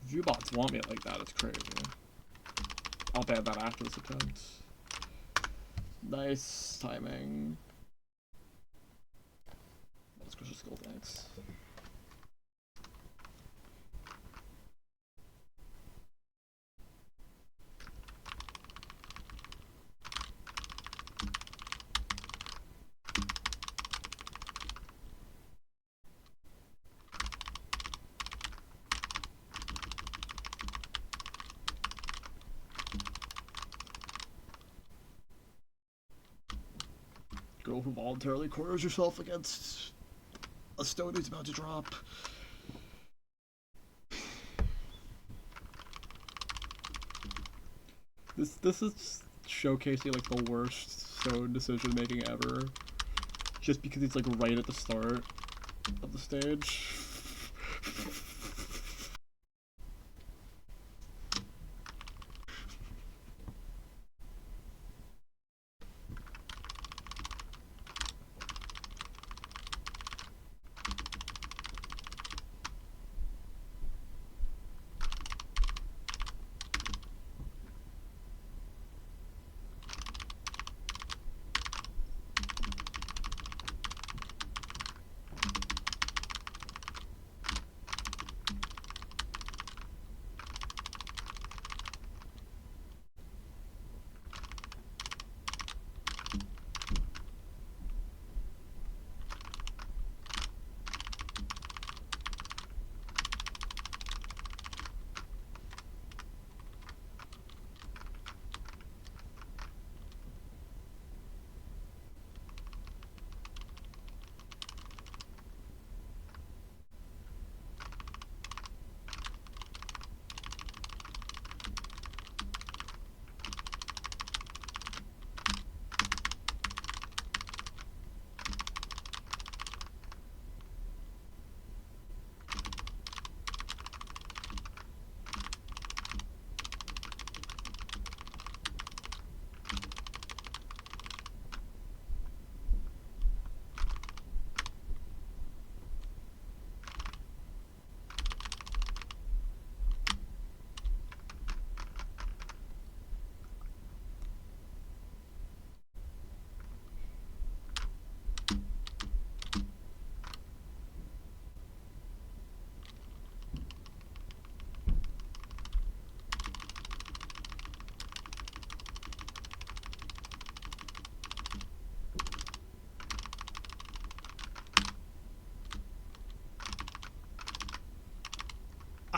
Speaker 1: Viewbots want me like that, it's crazy. I'll ban that after this attempt. Nice timing. Let's go to school, thanks. Girl who voluntarily corners herself against a stone who's about to drop. This is showcasing like the worst stone decision making ever. Just because it's like right at the start of the stage.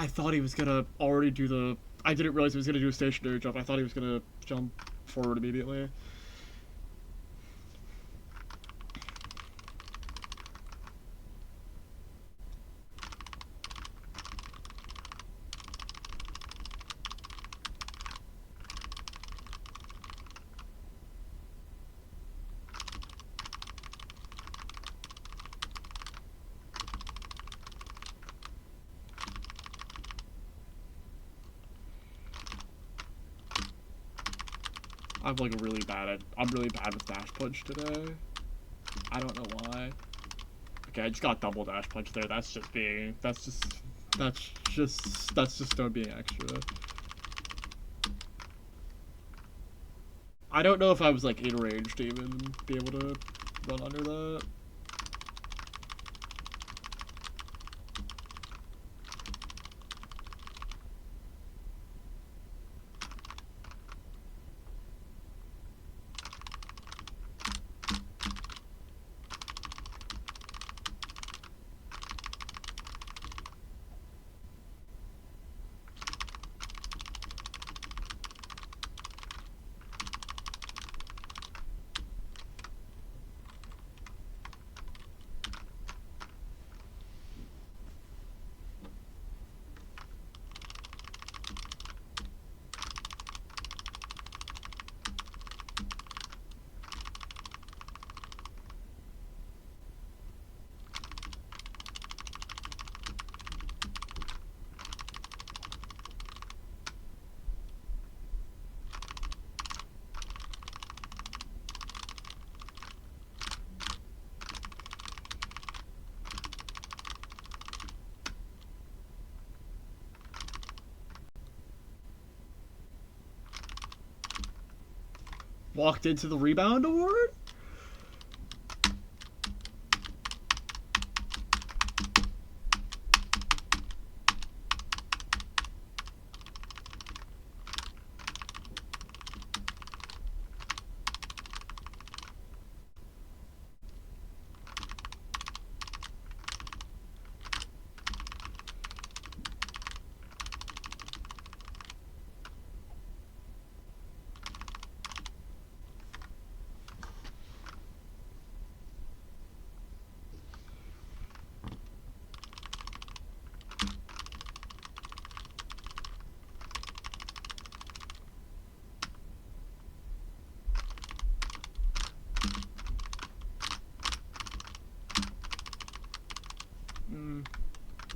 Speaker 1: I thought he was gonna already do the. I didn't realize he was gonna do a stationary jump. I thought he was gonna jump forward immediately. I'm like really bad at. I'm really bad with dash punch today. I don't know why. Okay, I just got double dash punch there. That's just being. That's just. That's just not being extra. I don't know if I was like in range to even be able to run under that. Walked into the rebound award?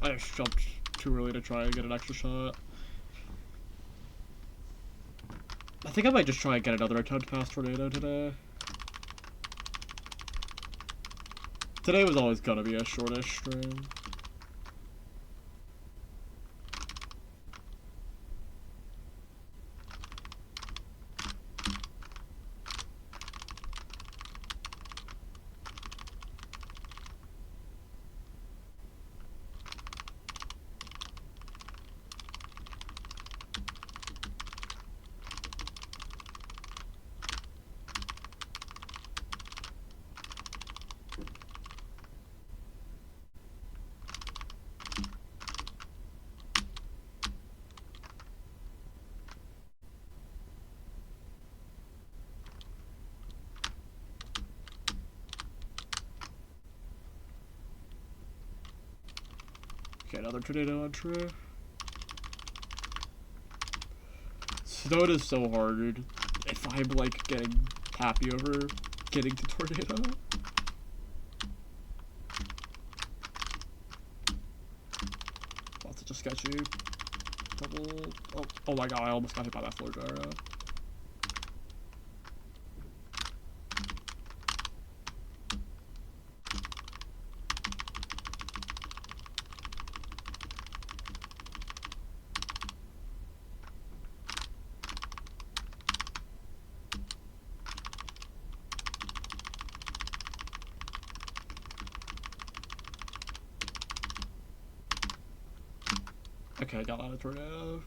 Speaker 1: I just jumped too early to try and get an extra shot. I think I might just try and get another attempt past Tornado today. Today was always gonna be a shortish stream. Okay, another tornado on true. Snowed is so hard if I'm like getting happy over getting to tornado. That's such a sketchy double. Oh my god, I almost got hit by that floor gyro. Okay, got out of tornado.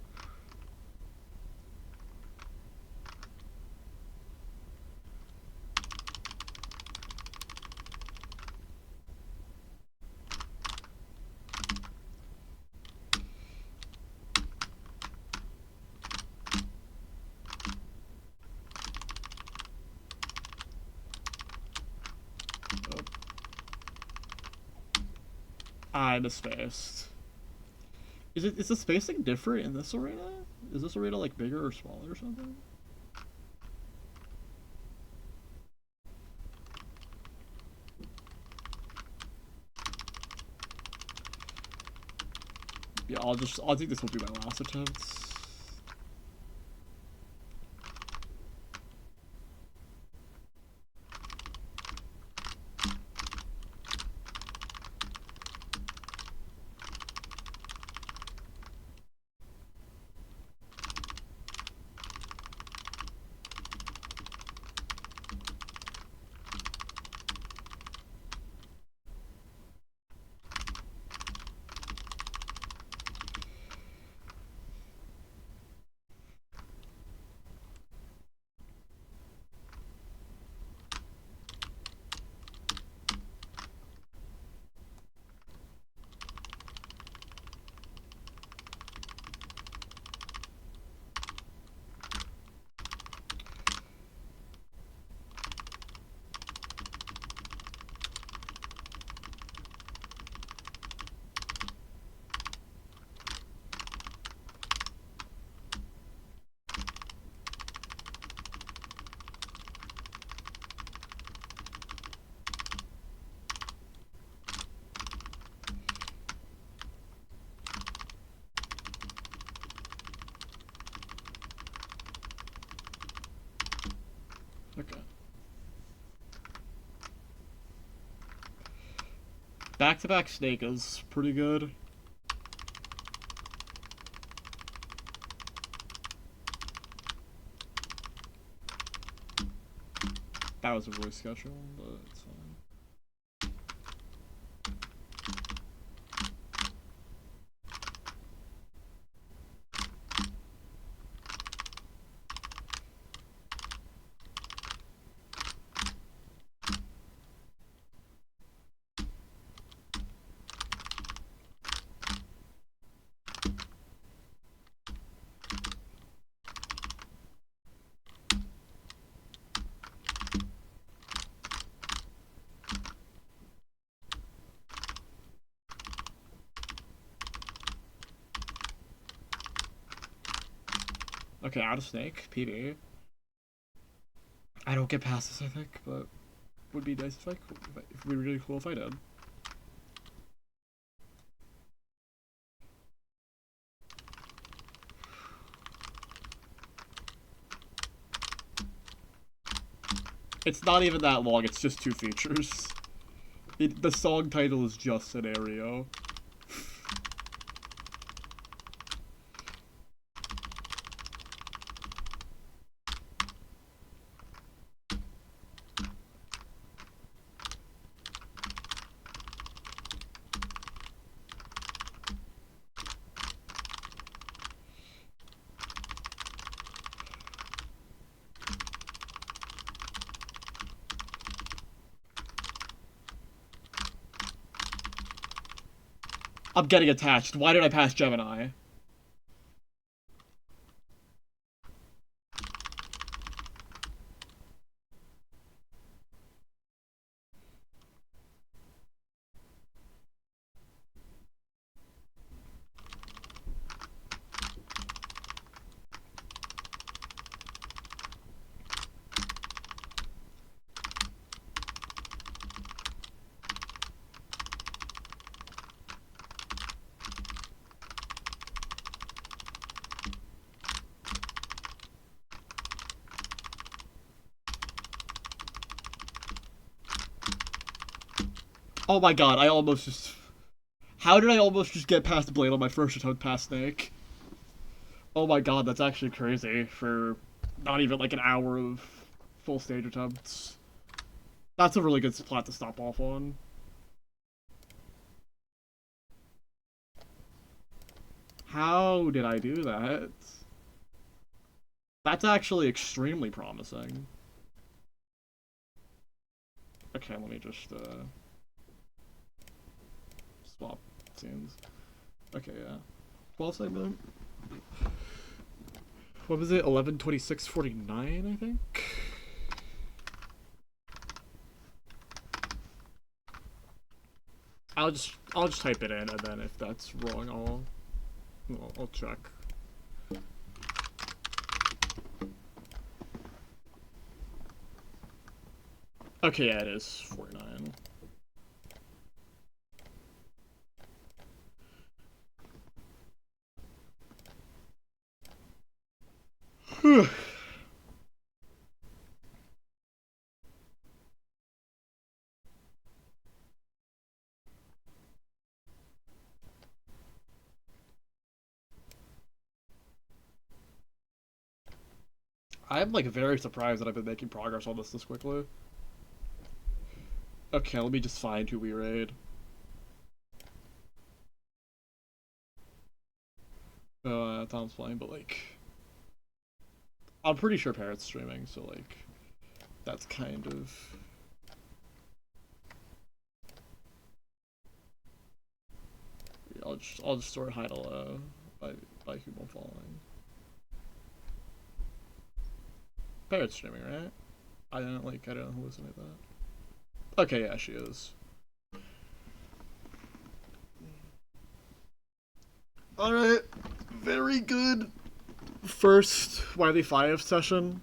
Speaker 1: I misspaced. Is the spacing different in this arena? Is this arena like bigger or smaller or something? Yeah, I think this will be my last attempt. Okay. Back-to-back snake is pretty good. That was a really sketchy one, but it's fine. Okay, out of snake, PB. I don't get past this, I think, but would be nice if if it would be really cool if I did. It's not even that long, it's just 2 features. The song title is just Scenario. I'm getting attached. Why did I pass Gemini? Oh my god, I almost just... How did I almost just get past Blade on my first attempt past Snake? Oh my god, that's actually crazy for not even like an hour of full stage attempts. That's a really good spot to stop off on. How did I do that? That's actually extremely promising. Okay, let me just swap scenes. Okay, yeah. 12 segment. What was it? 11:26:49, I think? I'll just I'll just type it in, and then if that's wrong, I'll check. Okay, yeah, it is 49. I'm like very surprised that I've been making progress on this quickly. Okay, let me just find who we raid. Tom's playing, but like, I'm pretty sure Parrot's streaming, so like, that's kind of. I'll just sort of hide hello by whom I'm following. Parrot's streaming, right? I didn't hallucinate that. Okay, yeah, she is. Alright, very good first Wily 5 session.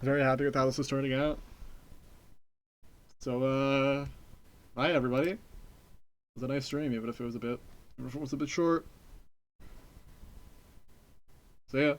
Speaker 1: Very happy with how this is turning out. So, bye everybody. It was a nice stream, even if it was a bit short. So yeah.